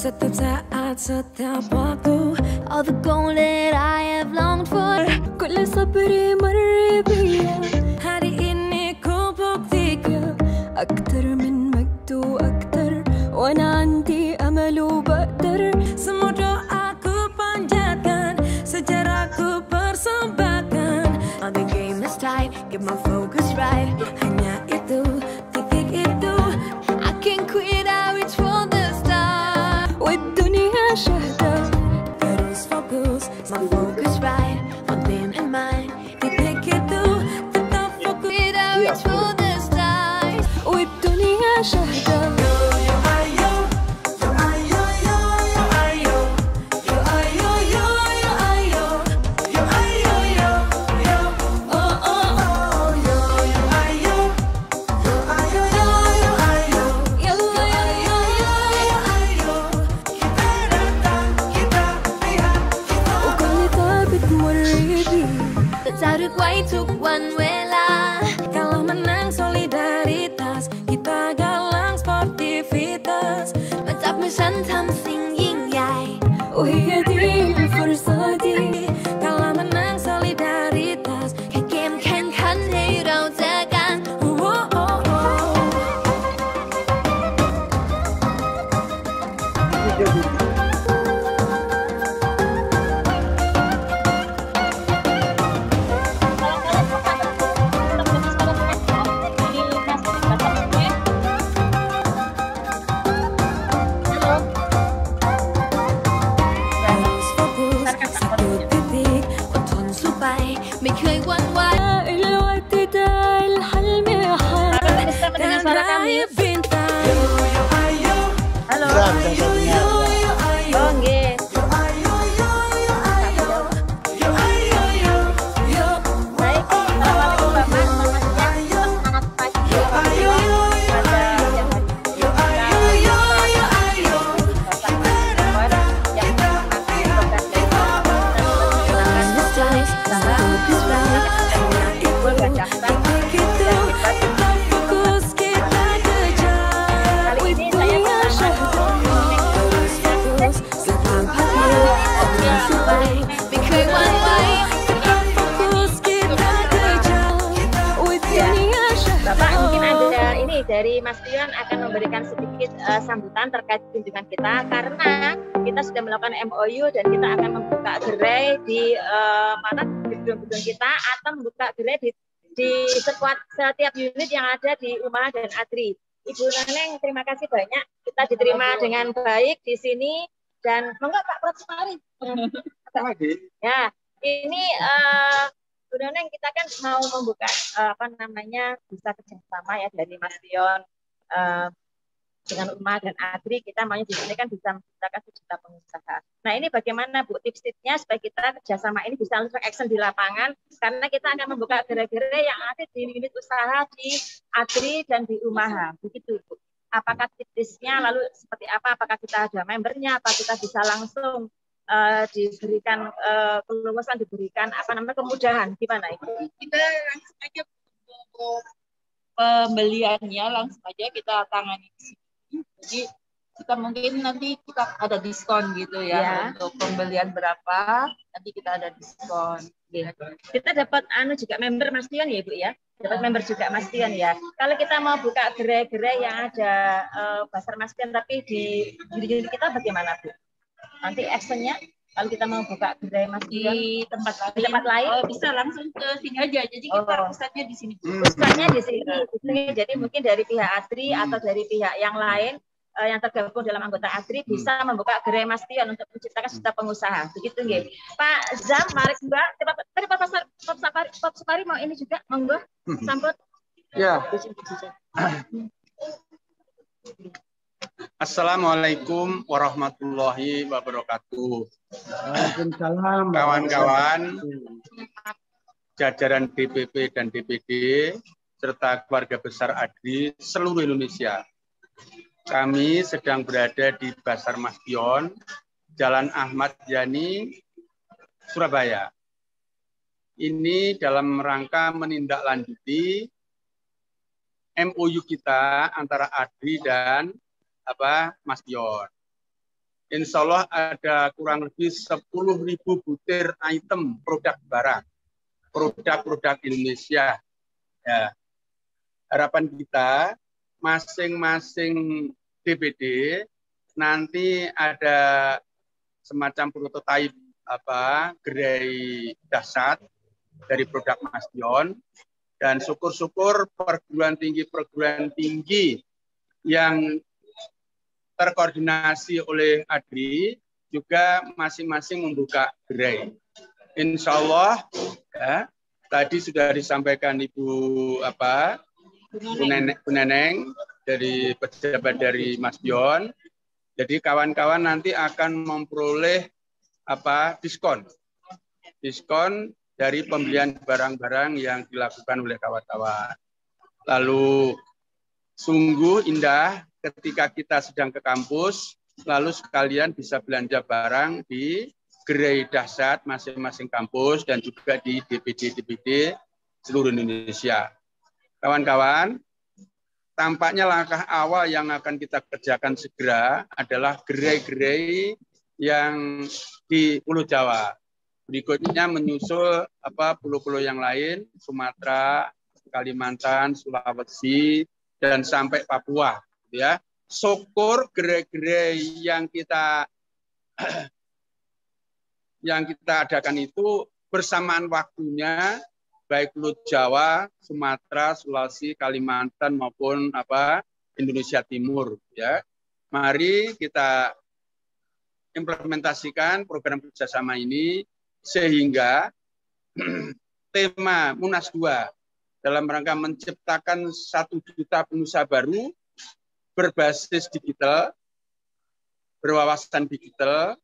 Setiap saat, setiap waktu, all the gold that I have longed for. كل صبري مر بيا hari ini ku buktikan أكتر من مجد وأكتر وأنا عندي أمل وبقدر. Semua doaku panjatkan, sejarahku persembahkan. All the game is tight, get my focus right. Hanya itu, titik itu. I can't quit, I reach for the stars. والدنيا شهدة, terus fokus, my focus right. One thing in mind, titik itu, tetap fokus. I reach for the stars. والدنيا شهدة. Tarik wayทุกวันเวลา Kalau menang solidaritas, kita galang sportivitas. มาจับมือฉันทำสิ่งยิ่งใหญ่ وهي دي الفرصة دي. Kalau menang solidaritas, แค่เกมแข่งขันให้เราเจอกัน ไม่เคยหวั่นไหว الوقت ده الحلم حال dan raib bintang. Halo. Oh, nggih. Baik, assalamualaikum Bapak, selamat siang, selamat pagi. Bapak, mungkin ada ini dari Mas Pion akan memberikan sedikit sambutan terkait kunjungan kita, karena kita sudah melakukan MOU dan kita akan membuka gerai di mana gedung-gedung kita, atau membuka gerai di setiap unit yang ada di Umaha dan Adri. Ibu Neneng, terima kasih banyak, kita diterima dengan baik di sini, dan monggo Pak Prof. Sumari. Ya, ini Bu Neneng, kita kan mau membuka bisa kerjasama ya dari Mas Pion dengan Umaha dan Adri. Kita maunya di sini kan bisa menciptakan sejuta pengusaha. Nah, ini bagaimana Bu tips-tipsnya supaya kita kerjasama ini bisa langsung action di lapangan, karena kita akan membuka gerai-gerai yang ada di unit usaha di Adri dan di Umaha. Begitu Bu. Apakah tipsnya, lalu seperti apa? Apakah kita ada membernya? Apa kita bisa langsung diberikan keluasan, diberikan kemudahan, gimana itu? Kita langsung aja untuk pembeliannya langsung aja kita tangani di sini. Jadi kita mungkin nanti kita ada diskon gitu ya, untuk pembelian berapa nanti kita ada diskon. Kita dapat juga member Mas Pion ya Ibu ya, dapat member juga Mas Pion ya. Kalau kita mau buka gerai-gerai yang ada pasar Mas Pion tapi di unit kita bagaimana Bu? Nanti actionnya kalau kita mau buka gerai Mas Pion di tempat lain, bisa langsung ke sini aja. Jadi kita pusatnya di sini. Pusatnya di sini. Jadi mungkin dari pihak Adri atau dari pihak yang lain yang tergabung dalam anggota Adri bisa membuka gerai Mas Pion untuk menciptakan sejuta pengusaha. Begitu nggih. Pak Zam, mari Mbak. Tadi Pak Supari mau ini juga, monggo sambut. Ya. Assalamualaikum warahmatullahi wabarakatuh. Waalaikumsalam. Kawan-kawan, jajaran DPP dan DPD, serta keluarga besar Adri seluruh Indonesia. Kami sedang berada di Pasar Mas Pion, Jalan Ahmad Yani, Surabaya. Ini dalam rangka menindaklanjuti MOU kita antara Adri dan Mas Pion. Insya Allah ada kurang lebih 10.000 butir item produk barang, produk-produk Indonesia. Ya. Harapan kita masing-masing DPD nanti ada semacam prototipe gerai dahsyat dari produk Mastion, dan syukur-syukur perguruan tinggi yang terkoordinasi oleh ADRI juga masing-masing membuka gerai. Insya Allah ya, tadi sudah disampaikan Ibu Bu Neneng dari pejabat dari Mastion. Jadi kawan-kawan nanti akan memperoleh diskon dari pembelian barang-barang yang dilakukan oleh kawan-kawan. Lalu sungguh indah ketika kita sedang ke kampus, lalu sekalian bisa belanja barang di gerai dahsyat masing-masing kampus dan juga di DPD seluruh Indonesia. Kawan-kawan, tampaknya langkah awal yang akan kita kerjakan segera adalah gerai-gerai yang di Pulau Jawa. Berikutnya menyusul pulau-pulau yang lain, Sumatera, Kalimantan, Sulawesi, dan sampai Papua. Ya, syukur gerai-gerai yang kita adakan itu bersamaan waktunya, baik Pulau Jawa, Sumatera, Sulawesi, Kalimantan maupun Indonesia Timur. Ya, mari kita implementasikan program kerjasama ini sehingga tema Munas 2 dalam rangka menciptakan 1 juta pengusaha baru berbasis digital, berwawasan digital,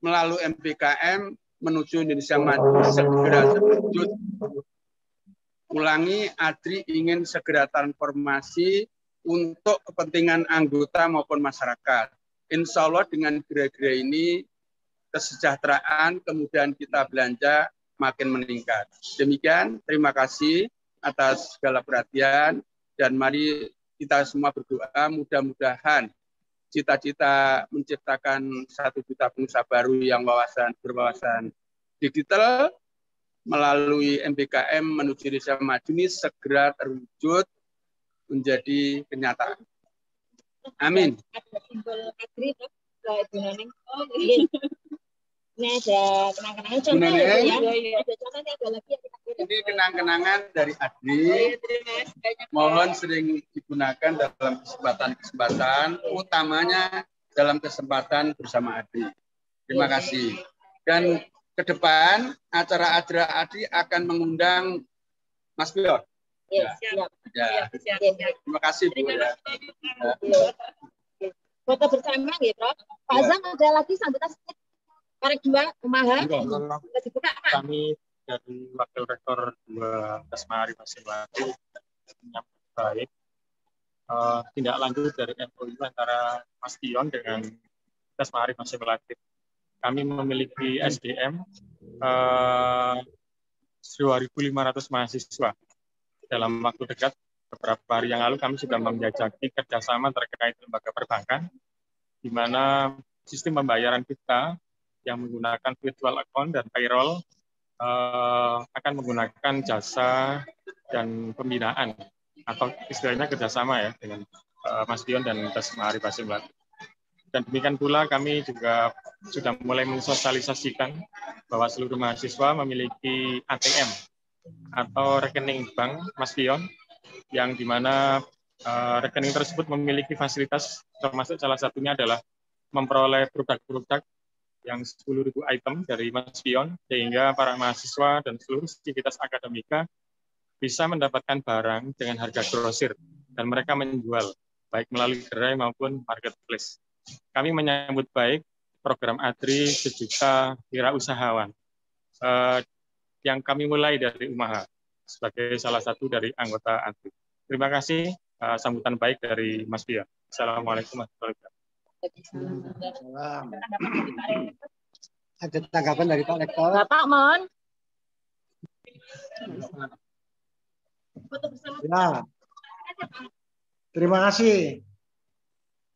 melalui MPKM menuju Indonesia Maju segera terwujud. Ulangi, ADRI ingin segera transformasi untuk kepentingan anggota maupun masyarakat. Insya Allah dengan gerai-gerai ini kesejahteraan kemudian kita belanja makin meningkat. Demikian, terima kasih atas segala perhatian dan mari kita semua berdoa mudah-mudahan cita-cita menciptakan 1 juta pengusaha baru yang berwawasan digital melalui MPKM menuju Indonesia Maju ini segera terwujud menjadi kenyataan. Amin. Ada simbol ADRI, Ibu Neneng. Oh, iya. Ini ada kenang-kenangan contoh ya. Ada contohnya, ada lagi yang kita kirim. Ini kenang-kenangan dari ADRI. Mohon sering digunakan dalam kesempatan-kesempatan, utamanya dalam kesempatan bersama ADRI. Terima kasih. Dan ke depan acara-acara ADRI akan mengundang Mas Pion. Ya, siap. Ya. Terima kasih Bu. Ya. Foto bersama ya, Prof. Pak Azam ada lagi sambutan sedikit. Para 2 Umaha. Dibuka, Pak. Kami dari Wakil Rektor 2 Kasmari Masing-Masing menyambut baik tindak lanjut dari MOU antara Mastion dengan Kasmari Masing-Masing. Kami memiliki SDM 2.500 mahasiswa. Dalam waktu dekat, beberapa hari yang lalu kami sudah menjajaki kerjasama terkait lembaga perbankan, di mana sistem pembayaran kita yang menggunakan virtual account dan payroll akan menggunakan jasa dan pembinaan atau istilahnya kerjasama ya dengan Mastion dan Kasmari Masing-Masing. Dan demikian pula kami juga sudah mulai mensosialisasikan bahwa seluruh mahasiswa memiliki ATM atau rekening bank Mastion yang dimana rekening tersebut memiliki fasilitas termasuk salah satunya adalah memperoleh produk-produk yang 10.000 item dari Mastion sehingga para mahasiswa dan seluruh sivitas akademika bisa mendapatkan barang dengan harga grosir dan mereka menjual baik melalui gerai maupun marketplace. Kami menyambut baik program ADRI 1 juta wirausahawan yang kami mulai dari Umaha sebagai salah satu dari anggota ADRI. Terima kasih sambutan baik dari Mas Pia. Assalamualaikum warahmatullahi Salam. Ada tanggapan dari Pak Rektor? Bapak, mohon. Ya. Terima kasih.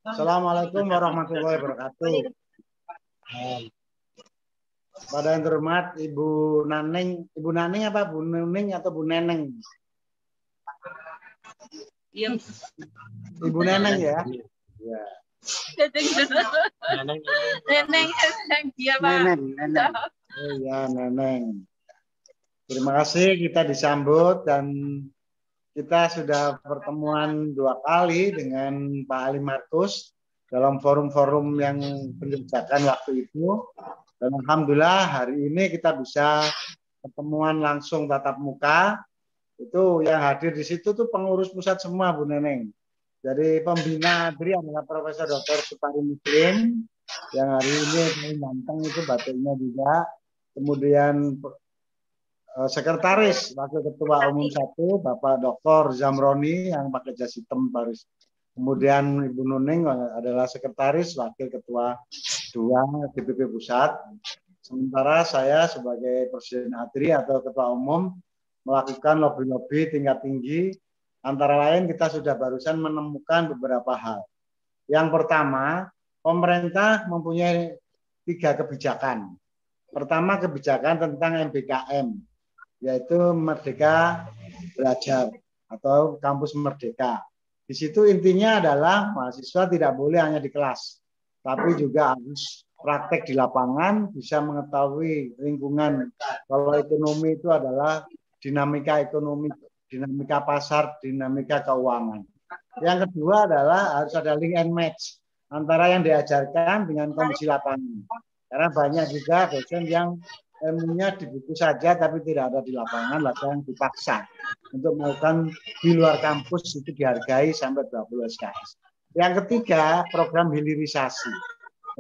Assalamualaikum warahmatullahi wabarakatuh. Pada yang terhormat Ibu Naning apa Bu Nuning atau Bu Neneng? Iya. Ibu Neneng ya. Ya. Neneng, dia Pak. Neneng. Oh ya, Neneng. Terima kasih kita disambut dan kita sudah pertemuan 2 kali dengan Pak Ali Markus dalam forum-forum yang penjejakan waktu itu. Dan alhamdulillah hari ini kita bisa pertemuan langsung tatap muka. Itu yang hadir di situ tuh pengurus pusat semua Bu Neneng. Jadi pembina ADRI adalah Profesor Dr. Supari Muslim yang hari ini paling ganteng itu batiknya juga. Kemudian sekretaris Wakil Ketua Umum 1 Bapak Dr. Zamroni yang pakai jas hitam Paris. Kemudian Ibu Nuning adalah sekretaris Wakil Ketua 2 DPP Pusat. Sementara saya sebagai Presiden ADRI atau Ketua Umum melakukan lobby-lobby tingkat tinggi. Antara lain kita sudah barusan menemukan beberapa hal. Yang pertama, pemerintah mempunyai 3 kebijakan. Pertama, kebijakan tentang MBKM, yaitu Merdeka Belajar atau Kampus Merdeka. Di situ intinya adalah mahasiswa tidak boleh hanya di kelas, tapi juga harus praktek di lapangan, bisa mengetahui lingkungan. Kalau ekonomi itu adalah dinamika ekonomi, dinamika pasar, dinamika keuangan. Yang kedua adalah harus ada link and match antara yang diajarkan dengan kondisi lapangan. Karena banyak juga dosen yang ilmunya di buku saja tapi tidak ada di lapangan, lalu yang dipaksa untuk melakukan di luar kampus itu dihargai sampai 20 SKS. Yang ketiga, program hilirisasi.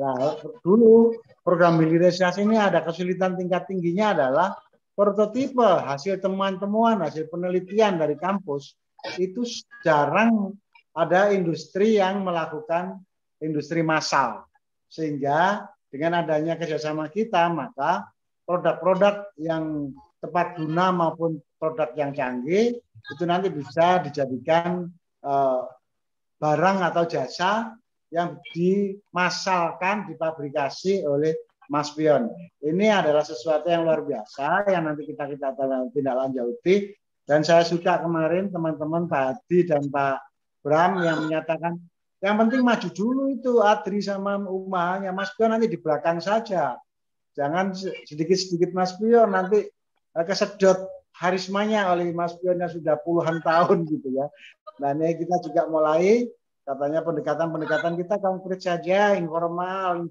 Nah, dulu program hilirisasi ini ada kesulitan tingkat tingginya adalah prototipe, hasil temuan-temuan, hasil penelitian dari kampus itu jarang ada industri yang melakukan industri massal. Sehingga dengan adanya kerjasama kita, maka produk-produk yang tepat guna maupun produk yang canggih itu nanti bisa dijadikan barang atau jasa yang dimasalkan, dipabrikasi oleh Mas Pion. Ini adalah sesuatu yang luar biasa yang nanti kita tindak lanjuti. Dan saya suka kemarin teman-teman Pak Hadi dan Pak Bram yang menyatakan yang penting maju dulu itu ADRI sama umahnya, Mas Pion nanti di belakang saja. Jangan sedikit-sedikit Mas Pion nanti kesedot harismanya oleh Mas Pion yang sudah puluhan tahun gitu ya. Nah ini kita juga mulai katanya pendekatan-pendekatan kita konkret saja, informal.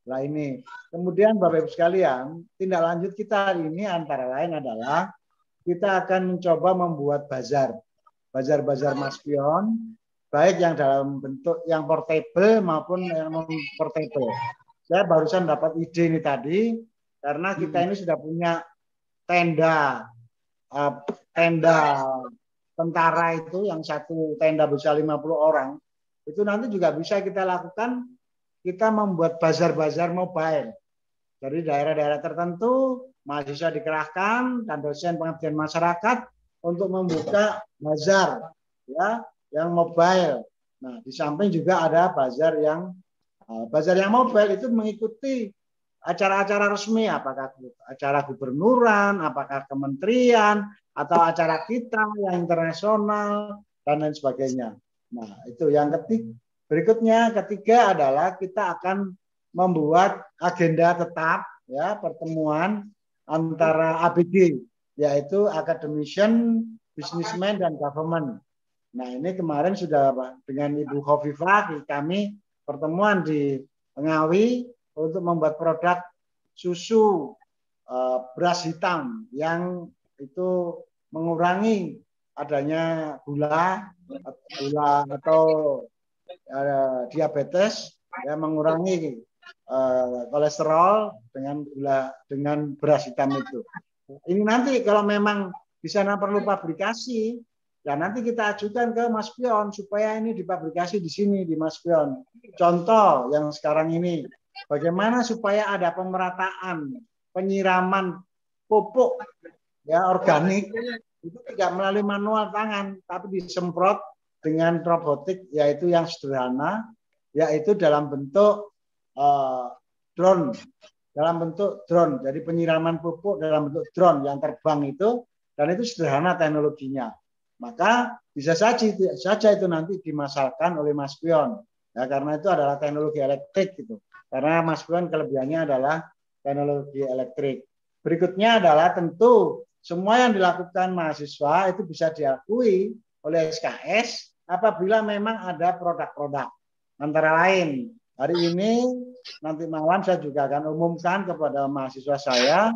Nah ini. Kemudian Bapak Ibu sekalian, tindak lanjut kita hari ini antara lain adalah kita akan mencoba membuat bazar Mas Pion, baik yang dalam bentuk yang portable maupun yang non portable. Saya barusan dapat ide ini tadi karena kita ini sudah punya tenda tentara itu yang satu tenda bisa 50 orang. Itu nanti juga bisa kita lakukan, kita membuat bazar-bazar mobile. Dari daerah-daerah tertentu mahasiswa dikerahkan dan dosen pengabdian masyarakat untuk membuka bazar ya yang mobile. Nah, di samping juga ada bazar yang mobile itu mengikuti acara-acara resmi, apakah acara gubernuran, apakah kementerian, atau acara kita yang internasional, dan lain sebagainya. Nah, itu yang ketiga adalah kita akan membuat agenda tetap, ya pertemuan antara ABG, yaitu Academician, Businessman, dan Government. Nah, ini kemarin sudah dengan Ibu Khofifah, kami pertemuan di Ngawi untuk membuat produk susu beras hitam yang itu mengurangi adanya gula atau diabetes, ya mengurangi kolesterol dengan beras hitam itu. Ini nanti kalau memang di sana perlu pabrikasi, ya nanti kita ajukan ke Mas Pion supaya ini dipabrikasi di sini di Mas Pion. Contoh yang sekarang ini, bagaimana supaya ada pemerataan penyiraman pupuk ya organik itu tidak melalui manual tangan, tapi disemprot dengan robotik yaitu yang sederhana, yaitu dalam bentuk drone. Dalam bentuk drone, jadi penyiraman pupuk dalam bentuk drone yang terbang itu, dan itu sederhana teknologinya. Maka bisa saja itu nanti dimasalkan oleh Mas Pion, ya, karena itu adalah teknologi elektrik gitu. Karena Mas Pion kelebihannya adalah teknologi elektrik. Berikutnya adalah tentu semua yang dilakukan mahasiswa itu bisa diakui oleh SKS apabila memang ada produk-produk. Antara lain, hari ini nanti malam saya juga akan umumkan kepada mahasiswa saya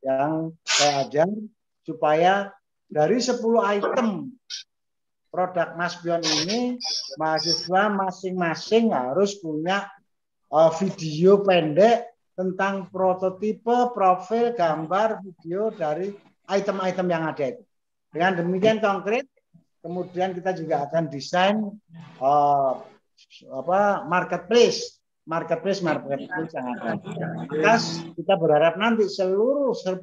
yang saya ajar supaya dari 10 item produk Mas Pion ini mahasiswa masing-masing harus punya video pendek tentang prototipe, profil, gambar, video dari item-item yang ada itu. Dengan demikian konkret, kemudian kita juga akan desain marketplace yang ada. Kita berharap nanti seluruh 10.000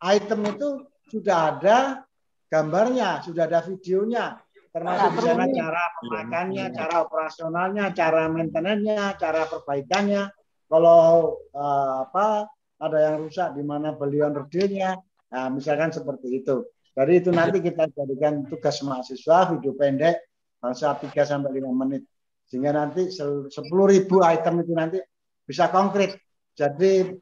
item itu sudah ada gambarnya, sudah ada videonya, termasuk di sana cara pemakannya, cara operasionalnya, cara maintenance-nya, cara perbaikannya. Kalau ada yang rusak di mana beliau redilnya, nah, misalkan seperti itu. Jadi itu nanti kita jadikan tugas mahasiswa video pendek bangsa 3-5 menit. Sehingga nanti 10.000 item itu nanti bisa konkret. Jadi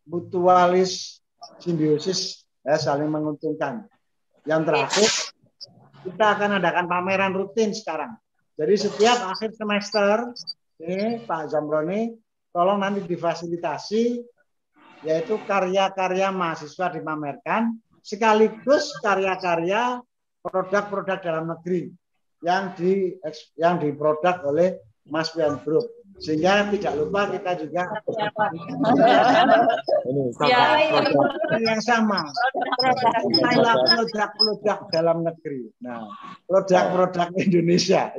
mutualis simbiosis, ya, saling menguntungkan. Yang terakhir, kita akan adakan pameran rutin sekarang. Jadi setiap akhir semester, ini Pak Zamroni, tolong nanti difasilitasi, yaitu karya-karya mahasiswa dipamerkan, sekaligus karya-karya produk-produk dalam negeri yang diproduk oleh Mas Pion Group. Sehingga tidak lupa kita juga yang sama, produk-produk dalam negeri. Nah, produk-produk Indonesia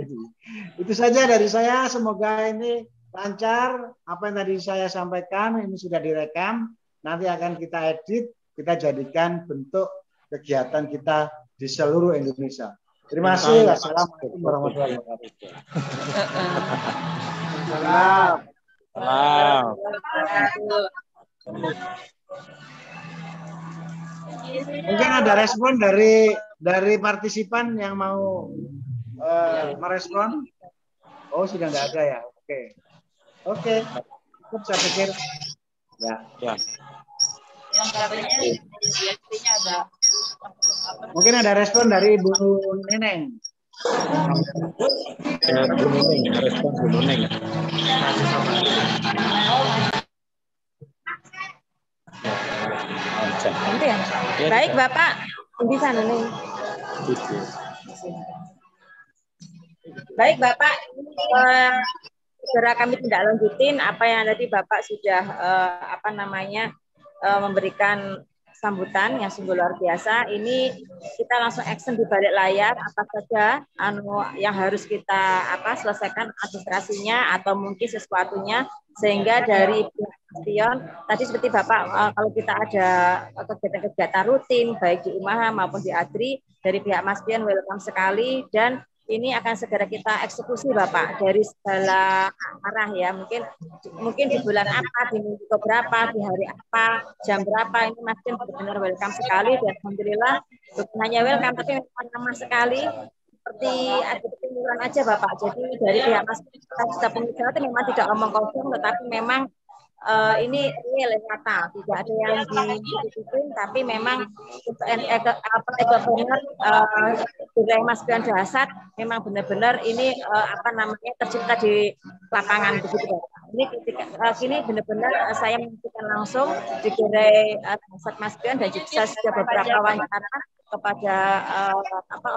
itu saja dari saya. Semoga ini lancar. Apa yang tadi saya sampaikan ini sudah direkam. Nanti akan kita edit, kita jadikan bentuk kegiatan kita di seluruh Indonesia. Terima kasih. Assalamualaikum warahmatullahi wabarakatuh. Salam. Mungkin ada respon dari partisipan yang mau merespon. Oh, sudah nggak ada ya. Oke. Cukup saya pikir. Ya. Yang katanya biasanya ada. Mungkin ada respon dari Ibu Neneng. Bu Neneng, respon Bu Neneng. Baik Bapak, di sana nih. Baik Bapak, segera kami tidak lanjutin apa yang tadi Bapak sudah memberikan sambutan yang sungguh luar biasa. Ini kita langsung action di balik layar, apa saja yang harus kita selesaikan administrasinya atau mungkin sesuatunya, sehingga dari Pion tadi seperti Bapak, kalau kita ada kegiatan-kegiatan rutin baik di UMAHA maupun di ADRI, dari pihak Mas Pion welcome sekali, dan ini akan segera kita eksekusi Bapak dari segala arah ya. Mungkin di bulan apa, di minggu berapa, di hari apa, jam berapa, ini Mas Pion benar-benar welcome sekali, dan alhamdulillah bukan hanya welcome tapi memang ramah sekali. Seperti ada kesimpulan aja Bapak. Jadi dari pihak Mas Pion kita pengusaha itu memang tidak omong kosong, tetapi memang ini real nyata, tidak ada yang ditutupin, tapi memang benar budaya Mas Pion Dasar memang benar-benar ini tercipta di lapangan begitu Bapak. Ini kini benar-benar saya menyaksikan langsung di gerai Dasar Mas Pion, dan juga sudah beberapa wawancara kepada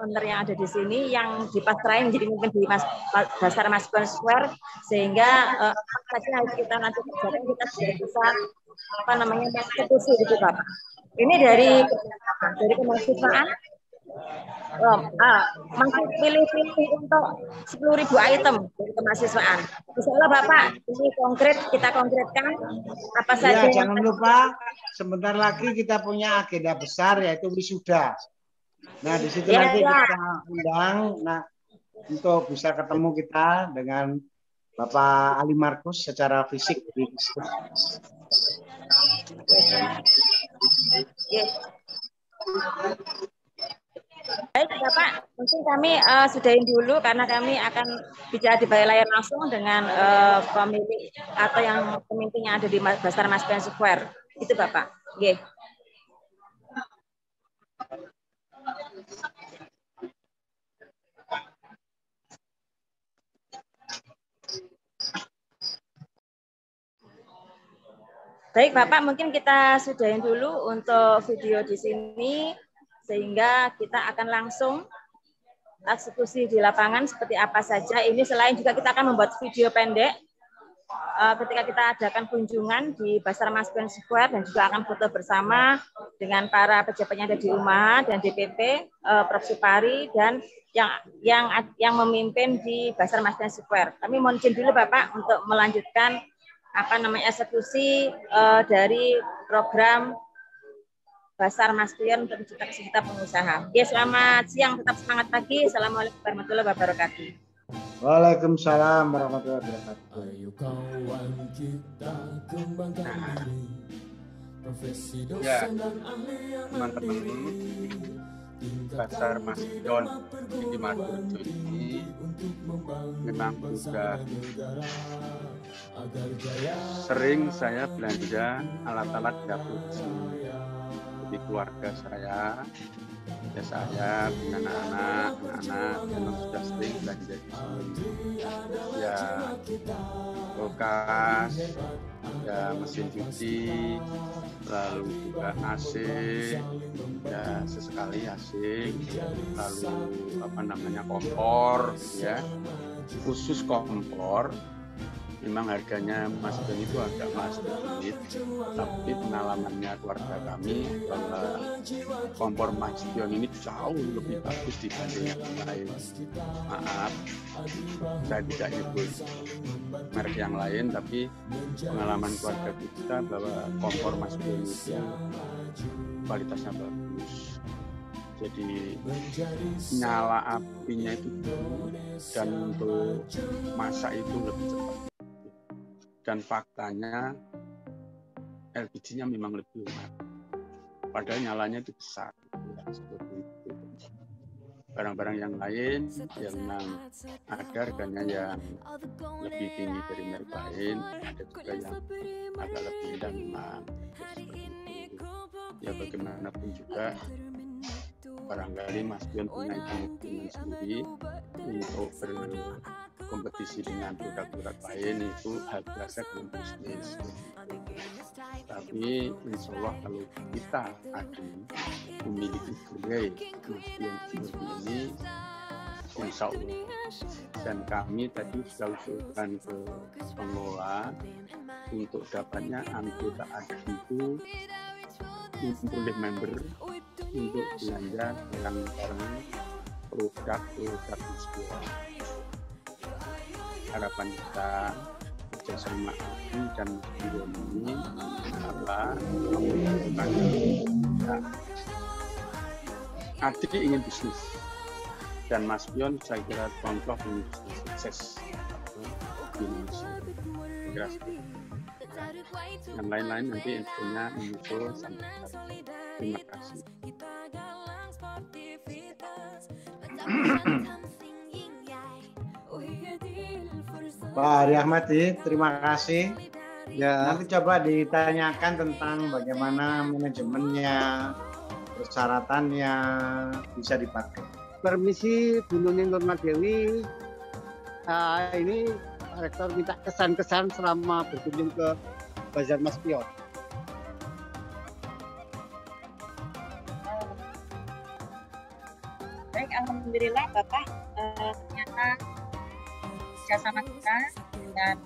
owner yang ada di sini yang dipasrahin jadi mungkin di Dasar Mas Pion Square, sehingga apa saja harus kita nanti kerjakan kita sudah bisa eksekusi gitu Bapak. Ini dari kemahasiswaan masih pilih-pilih untuk 10.000 item dari kemahasiswaan. Misalnya Bapak, ini kita konkretkan apa saja. Ya, jangan lupa sebentar lagi kita punya agenda besar yaitu wisuda. Nah, di situ nanti kita undang untuk bisa ketemu kita dengan Bapak Ali Markus secara fisik. Baik Bapak, mungkin kami sudahin dulu karena kami akan bicara di layar langsung dengan pemilik atau yang pemimpin yang ada di Basar Maspion Square. Itu Bapak. Nggih. Baik Bapak, mungkin kita sudahin dulu untuk video di sini sehingga kita akan langsung eksekusi di lapangan seperti apa saja. Ini selain juga kita akan membuat video pendek ketika kita adakan kunjungan di Basar Maspion Square dan juga akan foto bersama dengan para pejabat yang ada di UMAHA dan DPP, Prof. Supari dan yang memimpin di Basar Maspion Square. Kami mohon izin dulu Bapak untuk melanjutkan eksekusi dari program Basar Maspion untuk mencetak cita pengusaha. Ya, selamat siang, tetap semangat pagi. Assalamualaikum warahmatullahi wabarakatuh. Waalaikumsalam warahmatullahi wabarakatuh. Ayo kawan kita kembangkan diri. Profesi dosen dan ahli yang mandiri. Basar Maspion di Madojo ini memang sudah sering saya belanja alat-alat dapur di keluarga saya dengan anak-anak memang sudah sering belanja di sini. Ya kulkas, ya mesin cuci, lalu juga AC, ya sesekali AC, lalu kompor, ya khusus kompor. Memang harganya Maspion itu agak mahal sedikit, tapi pengalamannya keluarga kami bahwa kompor Maspion ini jauh lebih bagus dibanding yang lain. Maaf, saya tidak nyebut merek yang lain, tapi pengalaman keluarga kita bahwa kompor Maspion itu kualitasnya bagus. Jadi nyala apinya itu dan untuk masak itu lebih cepat. Dan faktanya LPG-nya memang lebih hemat, padahal nyalanya itu besar. Ya, seperti itu. Barang-barang yang lain yang memang ada harganya yang lebih tinggi dari merek lain, ada juga yang agak lebih rendah memang. Ya bagaimanapun juga barangkali Maspion punya hitung-hitungan sendiri untuk berkompetisi dengan produk-produk lain, itu hal biasa dalam bisnis. Tapi insya Allah kalau kita akan memiliki gerai Maspion seperti ini, insya Allah. Dan kami tadi sudah usulkan ke pengelola untuk dapatnya anggota ADI itu untuk member untuk belanja barang-barang produk Maspion. Harapan kita kerjasama ADI dan Maspion ini adalah membutuhkan ADI ingin bisnis dan Maspion saya kira contoh bisnis sukses di Indonesia. Kira yang lain-lain nanti infonya menyusul sampai hari. Terima kasih. Pak Ari Ahmadi, terima kasih. Ya. Nanti coba ditanyakan tentang bagaimana manajemennya, persyaratannya bisa dipakai. Permisi Bu Nuning Nurmadewi, ini Rektor minta kesan-kesan selama berkunjung ke Basar Maspion. Baik, alhamdulillah Bapak, ternyata kerjasama kita dengan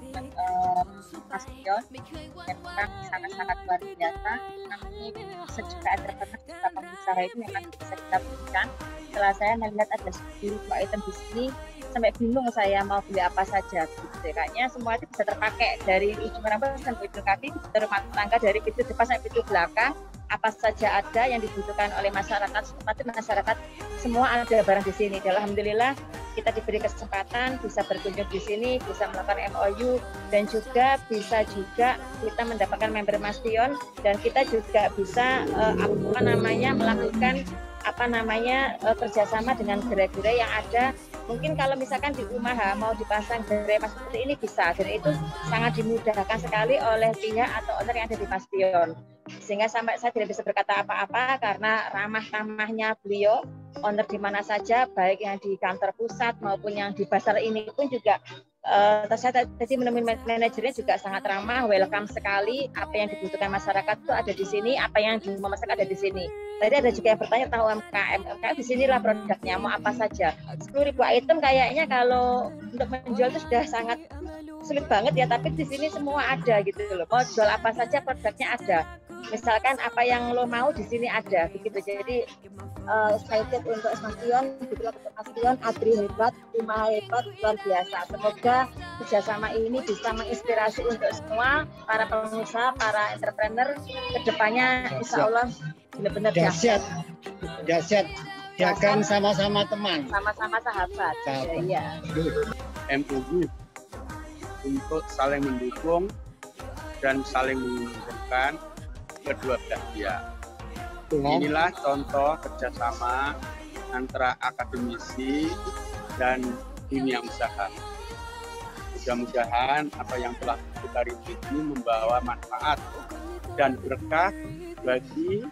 Maspion memang sangat-sangat luar biasa. Kami sejuta entrepreneur serta pengusaha itu memang bisa kita berikan. Setelah saya melihat ada 10 item di sini, sampai bingung saya mau beli apa saja. Kayaknya semua itu bisa terpakai dari ujung rambut sampai ujung kaki, dari rumah tangga dari pintu depan sampai pintu belakang. apa saja ada yang dibutuhkan oleh masyarakat, seperti masyarakat semua ada barang di sini. Dan alhamdulillah kita diberi kesempatan bisa berkunjung di sini, bisa melakukan MOU, dan juga bisa kita mendapatkan member Mastion, dan kita juga bisa melakukan kerjasama dengan gerai-gerai yang ada. Mungkin kalau misalkan di rumah mau dipasang gerai seperti ini bisa, dan itu sangat dimudahkan sekali oleh pihak atau owner yang ada di Mastion. Sehingga sampai saya tidak bisa berkata apa-apa karena ramah-tamahnya beliau, owner di mana saja, baik yang di kantor pusat maupun yang di pasar ini pun juga saya tadi menemui manajernya juga sangat ramah, welcome sekali. Apa yang dibutuhkan masyarakat itu ada di sini, apa yang di masyarakat ada di sini. Tadi ada juga yang bertanya tentang UMKM. UMKM di sinilah produknya, mau apa saja. 10.000 item kayaknya kalau untuk menjual itu sudah sangat sulit banget ya, tapi di sini semua ada gitu loh. Mau jual apa saja produknya ada. Misalkan apa yang lo mau di sini ada begitu. Jadi excited untuk Mastion, gitu untuk Mastion, Adri hebat, Ima hebat, luar biasa. Semoga kerjasama ini bisa menginspirasi untuk semua para pengusaha, para entrepreneur kedepannya, insya Allah benar-benar dahsyat. Ya kan, sama-sama teman, sama-sama sahabat. Iya. MOU untuk saling mendukung dan saling menguntungkan kedua belah pihak. Inilah contoh kerjasama antara akademisi dan dunia usaha. Mudah-mudahan apa yang telah kita rintis ini membawa manfaat dan berkah bagi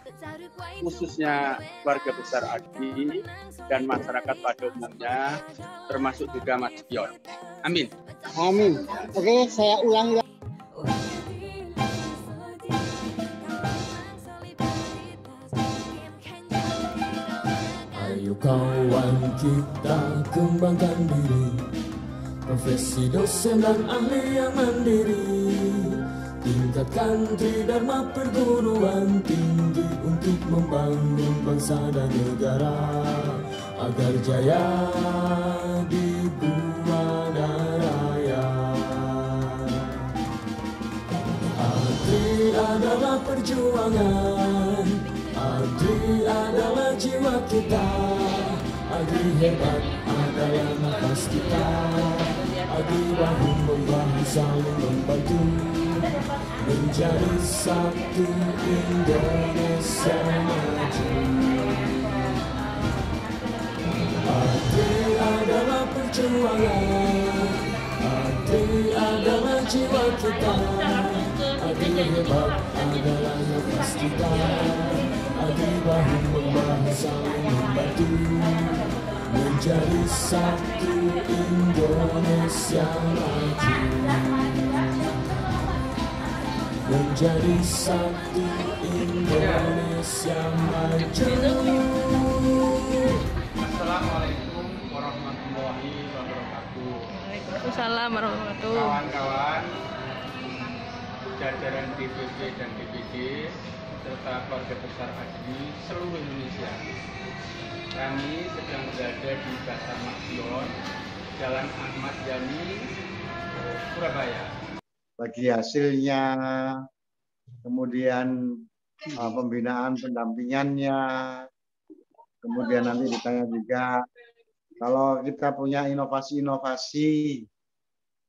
khususnya keluarga besar Adi dan masyarakat pada umumnya, termasuk juga Mastion. Amin. Amin. Oke, saya ulang. Ayo kawan kita kembangkan diri, profesi dosen dan ahli yang mandiri, tingkatkan tridharma perguruan tinggi untuk membangun bangsa dan negara agar jaya di buana raya. Adri adalah perjuangan, Adri adalah jiwa kita, Adri hebat adalah nafas kita, Adri bahu membahu saling membantu menjadi satu Indonesia maju. Adri adalah perjuangan, Adri adalah jiwa kita, Adri hebat adalah nafas kita, Adri bahu membahu saling membantu menjadi satu Indonesia maju, menjadi satu Indonesia maju. Assalamualaikum warahmatullahi wabarakatuh. Waalaikumsalam warahmatullahi wabarakatuh. Kawan-kawan, jajaran DPP dan DPD serta keluarga besar Adi seluruh Indonesia. Kami sedang berada di Pasar Mastion, Jalan Ahmad Yani, Surabaya. Bagi hasilnya, kemudian pembinaan pendampingannya, kemudian nanti ditanya juga kalau kita punya inovasi-inovasi,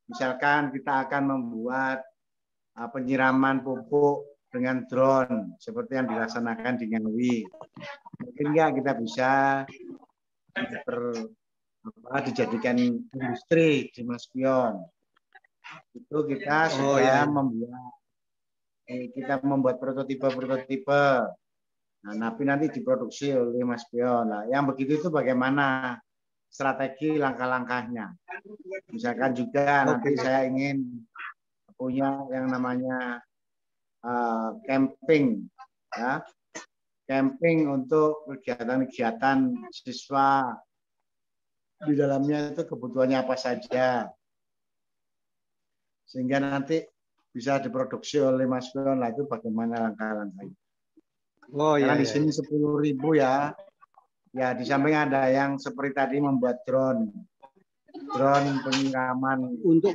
misalkan kita akan membuat penyiraman pupuk dengan drone seperti yang dilaksanakan di Ngawi. Mungkin nggak kita bisa dijadikan industri di Mastion. Itu kita sudah membuat prototipe. Nah, tapi nanti diproduksi oleh Mastion. Nah, yang begitu itu bagaimana strategi langkah-langkahnya? Misalkan juga nanti saya ingin punya yang namanya camping, ya, camping untuk kegiatan-kegiatan siswa. Di dalamnya itu kebutuhannya apa saja, sehingga nanti bisa diproduksi oleh Mastion. Lah itu bagaimana langkah-langkahnya? Karena di sini 10.000 ya. Ya, di samping ada yang seperti tadi membuat drone penyiraman Untuk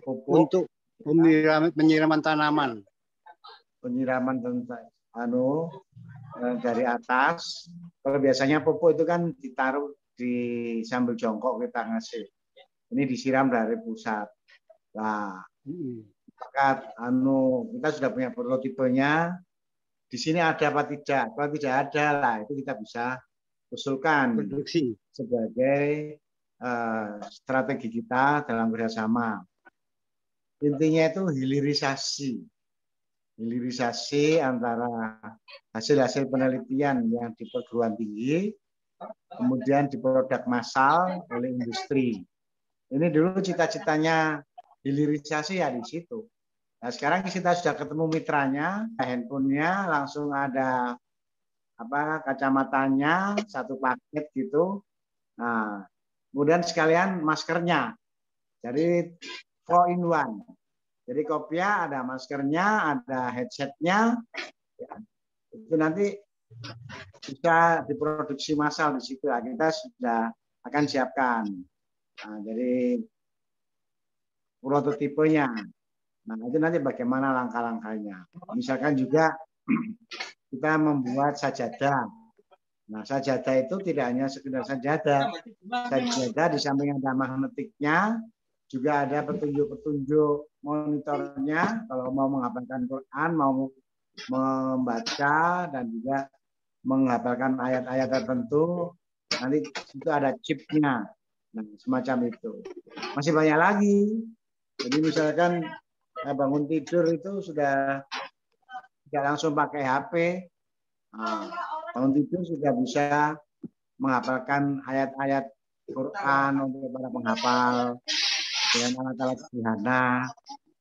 penyiraman tanaman. Penyiraman tentang dari atas. Kalau biasanya pupuk itu kan ditaruh di sambil jongkok kita ngasih. Ini disiram dari pusat. Nah, kita sudah punya prototipenya. Di sini ada apa tidak? Kalau tidak ada lah, itu kita bisa usulkan sebagai strategi kita dalam kerjasama. Intinya itu hilirisasi antara hasil-hasil penelitian yang di perguruan tinggi, kemudian di produk massal oleh industri. Ini dulu cita-citanya hilirisasi ya di situ. Nah, sekarang kita sudah ketemu mitranya, handphonenya, langsung ada kacamatanya, satu paket gitu. Nah, kemudian sekalian maskernya. Jadi 4-in-1. Jadi Kopia ada maskernya, ada headsetnya. Ya, itu nanti bisa diproduksi massal di situ. Kita sudah akan siapkan. Nah, jadi prototipenya. Nah, itu nanti bagaimana langkah-langkahnya. Misalkan juga kita membuat sajadah. Nah, sajadah itu tidak hanya sekedar sajadah. Sajadah di samping ada magnetiknya, juga ada petunjuk-petunjuk monitornya. Kalau mau menghafalkan Quran, mau membaca, dan juga menghafalkan ayat-ayat tertentu, nanti itu ada chipnya. Nah, semacam itu. Masih banyak lagi. Jadi misalkan bangun tidur itu sudah tidak langsung pakai HP. Nah, bangun tidur sudah bisa menghafalkan ayat-ayat Quran untuk para penghafal dengan alat-alat sederhana.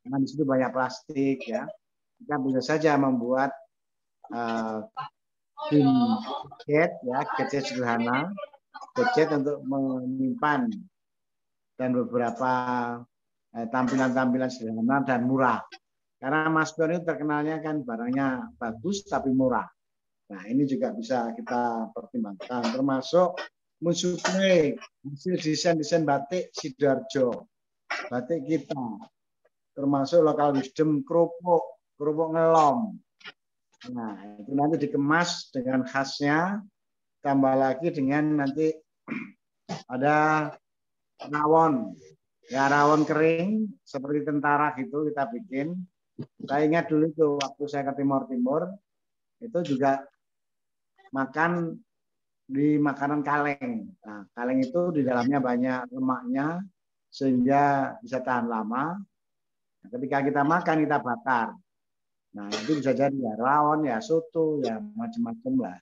Nah, di situ banyak plastik ya. Kita bisa saja membuat gadget sederhana, gadget untuk menyimpan dan beberapa tampilan-tampilan sederhana dan murah. Karena Mas Pion ini terkenalnya kan barangnya bagus tapi murah. Nah, ini juga bisa kita pertimbangkan, termasuk mensuplai hasil desain batik Sidoarjo, batik kita, termasuk lokal wisdom kerupuk ngelom. Nah, itu nanti dikemas dengan khasnya, tambah lagi dengan nanti ada rawon. Ya, rawon kering seperti tentara gitu kita bikin. Saya ingat dulu itu waktu saya ke Timur itu juga makan di makanan kaleng. Nah, kaleng itu di dalamnya banyak lemaknya sehingga bisa tahan lama. Nah, ketika kita makan kita bakar. Nah, itu bisa jadi ya rawon, ya soto, ya macam-macam lah.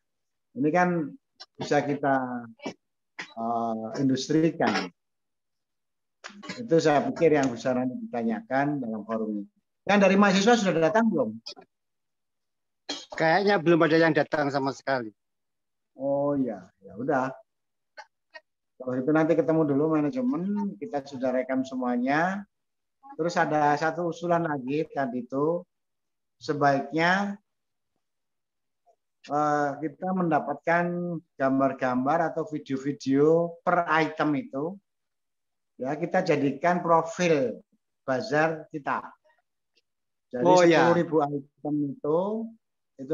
Ini kan bisa kita industrikan. Itu saya pikir yang bisa nanti ditanyakan dalam forum ini. Yang dari mahasiswa sudah datang belum? Kayaknya belum ada yang datang sama sekali. Oh ya, ya udah. Kalau itu nanti ketemu dulu manajemen, kita sudah rekam semuanya. Terus ada satu usulan lagi tadi itu, sebaiknya kita mendapatkan gambar-gambar atau video-video per item itu. Ya, kita jadikan profil bazar kita. Jadi 10.000 item itu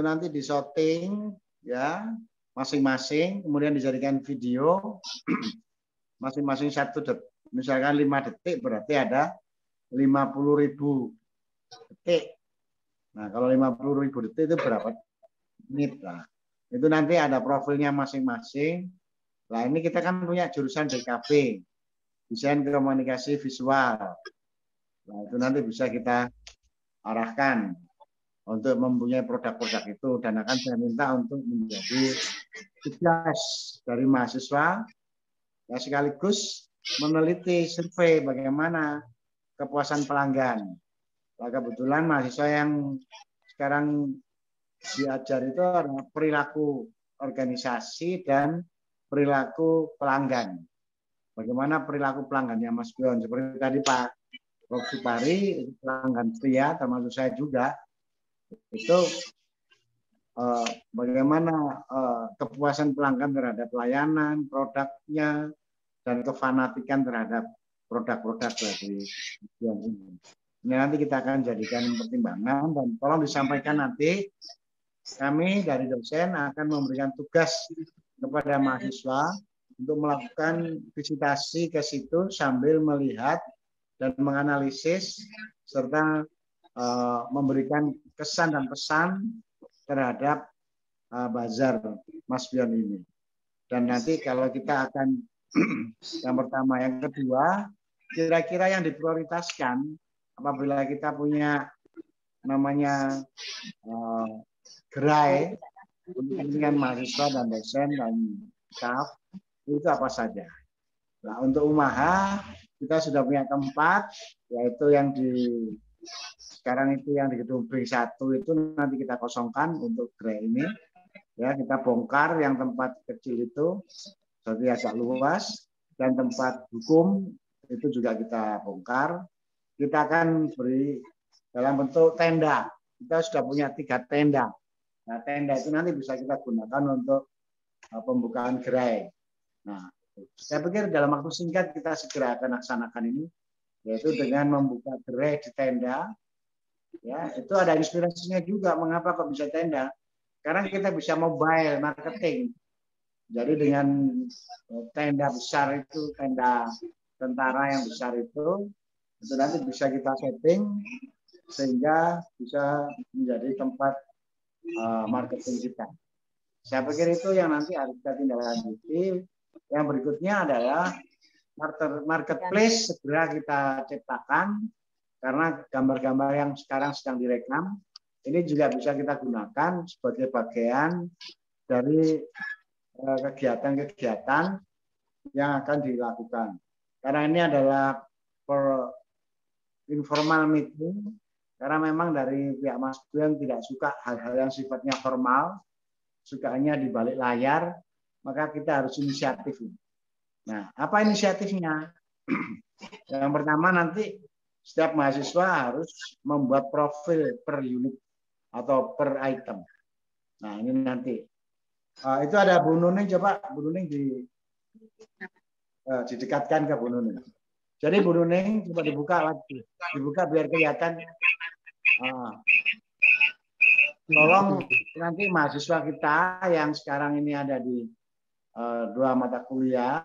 nanti disorting ya masing-masing, kemudian dijadikan video masing-masing 1 detik. Misalkan 5 detik berarti ada 50.000 detik. Nah, kalau 50.000 detik itu berapa menit lah. Itu nanti ada profilnya masing-masing. Nah, ini kita kan punya jurusan DKV. Desain komunikasi visual. Nah, itu nanti bisa kita arahkan untuk mempunyai produk-produk itu, dan akan saya minta untuk menjadi tugas dari mahasiswa ya, sekaligus meneliti survei bagaimana kepuasan pelanggan. Nah, kebetulan mahasiswa yang sekarang diajar itu adalah perilaku organisasi dan perilaku pelanggan. Bagaimana perilaku pelanggannya Mas Pion? Seperti tadi Pak Prof. Supari, pelanggan setia, termasuk saya juga. Itu bagaimana kepuasan pelanggan terhadap pelayanan, produknya, dan kefanatikan terhadap produk-produk dari Pion ini. Ini nanti kita akan jadikan pertimbangan, dan tolong disampaikan nanti kami dari dosen akan memberikan tugas kepada mahasiswa untuk melakukan visitasi ke situ sambil melihat dan menganalisis serta memberikan kesan dan pesan terhadap bazar Mas Bion ini. Dan nanti kalau kita akan yang pertama, yang kedua, kira-kira yang diprioritaskan apabila kita punya namanya gerai untuk kepentingan mahasiswa dan dosen dan staff, itu apa saja. Nah, untuk UMAHA kita sudah punya tempat, yaitu yang sekarang itu yang di gedung B1 itu nanti kita kosongkan untuk gerai ini. Ya, kita bongkar yang tempat kecil itu, jadi agak luas, dan tempat hukum itu juga kita bongkar. Kita akan beri dalam bentuk tenda. Kita sudah punya 3 tenda. Nah, tenda itu nanti bisa kita gunakan untuk pembukaan gerai. Nah, saya pikir dalam waktu singkat kita segera akan laksanakan ini, yaitu dengan membuka gerai di tenda. Ya, itu ada inspirasinya juga. Mengapa kok bisa tenda? Karena kita bisa mobile marketing. Jadi dengan tenda besar itu, tenda tentara yang besar itu nanti bisa kita setting sehingga bisa menjadi tempat marketing kita. Saya pikir itu yang nanti harus kita tindak lanjuti. Yang berikutnya adalah marketplace segera kita ciptakan, karena gambar-gambar yang sekarang sedang direkam ini juga bisa kita gunakan sebagai bagian dari kegiatan-kegiatan yang akan dilakukan. Karena ini adalah informal meeting, karena memang dari pihak Mas Bion tidak suka hal-hal yang sifatnya formal, sukanya di balik layar, maka kita harus inisiatif. Nah, apa inisiatifnya? Yang pertama nanti setiap mahasiswa harus membuat profil per unit atau per item. Nah, ini nanti. Itu ada Bu Nuning, coba Bu Nuning didekatkan ke Bu Nuning. Jadi Bu Nuning coba dibuka lagi, dibuka biar kelihatan. Tolong nanti mahasiswa kita yang sekarang ini ada di 2 mata kuliah,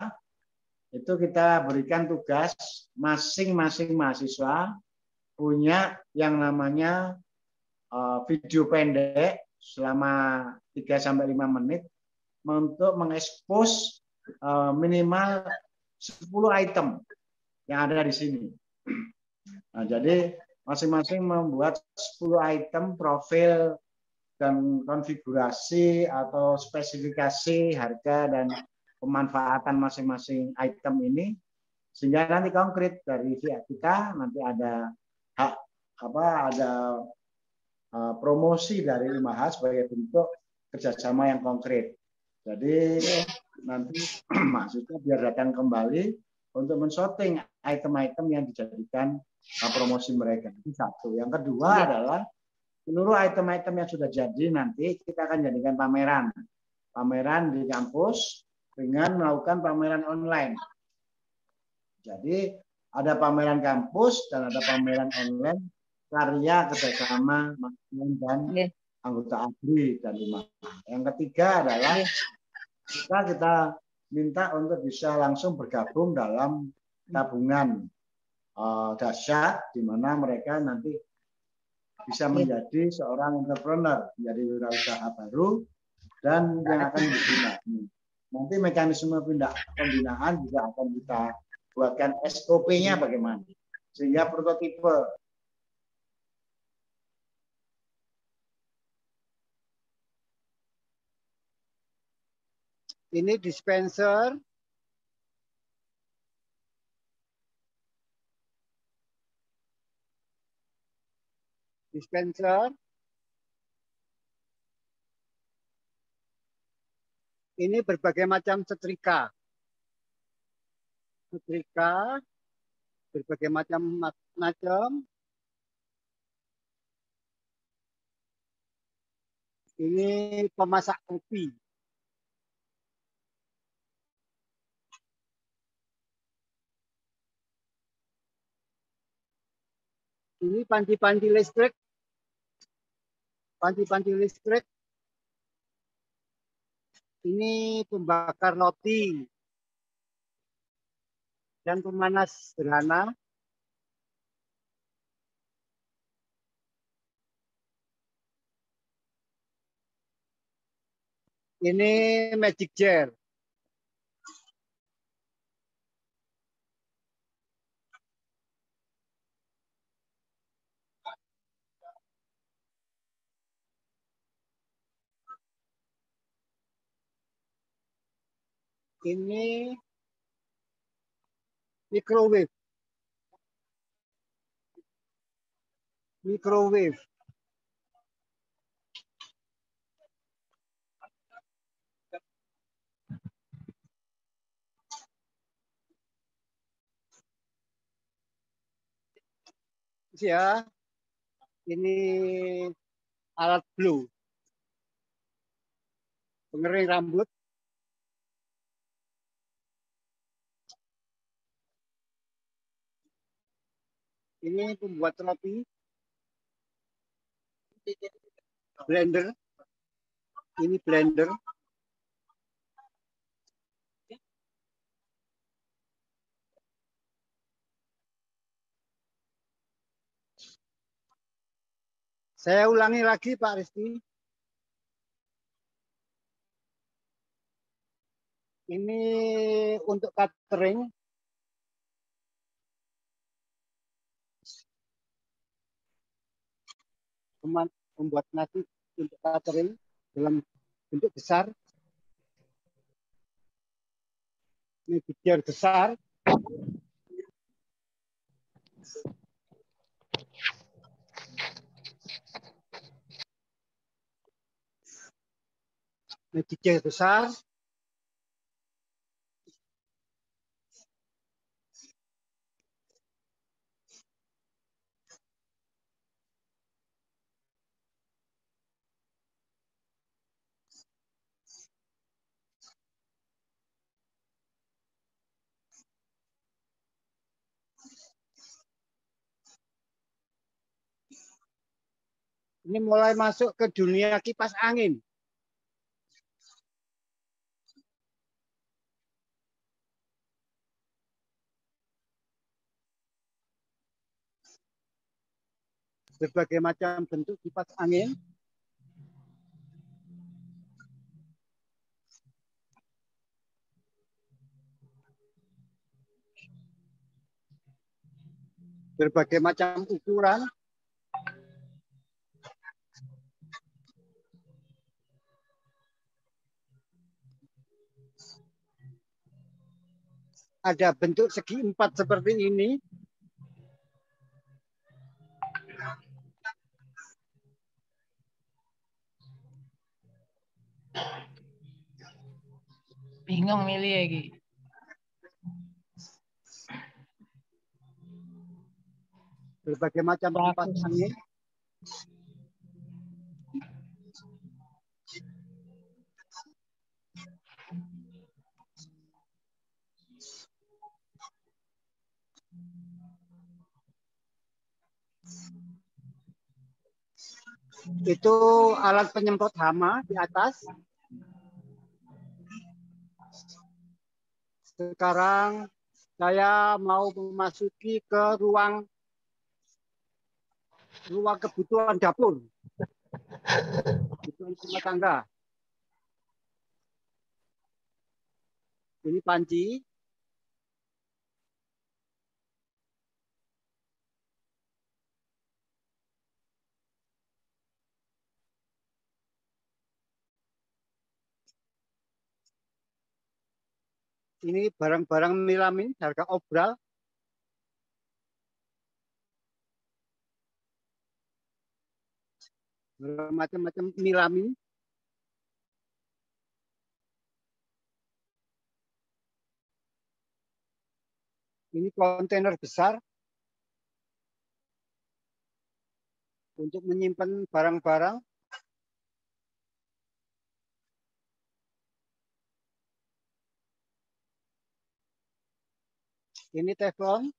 itu kita berikan tugas masing-masing mahasiswa punya yang namanya video pendek selama 3-5 menit untuk mengekspos minimal 10 item yang ada di sini. Nah, jadi masing-masing membuat 10 item profil dan konfigurasi atau spesifikasi harga dan pemanfaatan masing-masing item ini, sehingga nanti konkret dari pihak kita nanti ada promosi dari UMAHA sebagai bentuk kerjasama yang konkret. Jadi nanti maksudnya biar datang kembali untuk mensorting item-item yang dijadikan promosi mereka. Itu satu. Yang kedua adalah seluruh item-item yang sudah jadi nanti kita akan jadikan pameran. Pameran di kampus dengan melakukan pameran online. Jadi ada pameran kampus dan ada pameran online karya kerjasama Mas dan anggota ABRI dan UMAHA. Yang ketiga adalah kita minta untuk bisa langsung bergabung dalam tabungan dahsyat, di mana mereka nanti bisa menjadi seorang entrepreneur, menjadi wirausaha baru dan yang akan dibina. Nanti mekanisme pembinaan juga akan kita buatkan SOP-nya bagaimana, sehingga prototipe ini dispenser ini berbagai macam setrika berbagai macam ini pemasak kopi. Ini panci-panci listrik. Ini pembakar roti dan pemanas sederhana. Ini magic jar. Ini microwave. Microwave. Ya, ini alat blue, pengering rambut. Ini pembuat roti, blender. Ini blender. Saya ulangi lagi Pak Risti. Ini untuk catering. Membuat nasi untuk catering dalam bentuk besar. Ini biar besar. Ini biar besar. Ini mulai masuk ke dunia kipas angin. Berbagai macam bentuk kipas angin. Berbagai macam ukuran. Ada bentuk segi empat seperti ini. Bingung milih lagi. Berbagai macam kipas angin. Itu alat penyemprot hama di atas. Sekarang saya mau memasuki ke ruang kebutuhan dapur. Kebutuhan rumah tangga. Ini panci. Ini barang-barang milamin harga obral. Macam-macam milamin. Ini kontainer besar untuk menyimpan barang-barang. Ini teflon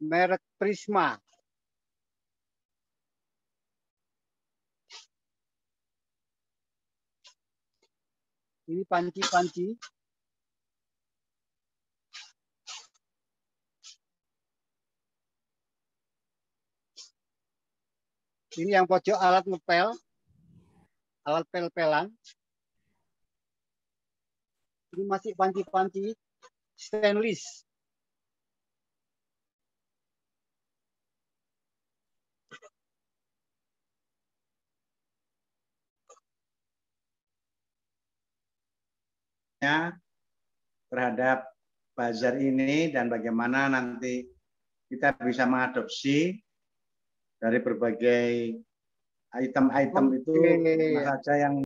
merek Prisma. Ini panci-panci. Ini yang pojok alat ngepel, alat pel-pelan. Ini masih panci-panci stainless. Terhadap bazar ini dan bagaimana nanti kita bisa mengadopsi dari berbagai item-item itu saja yang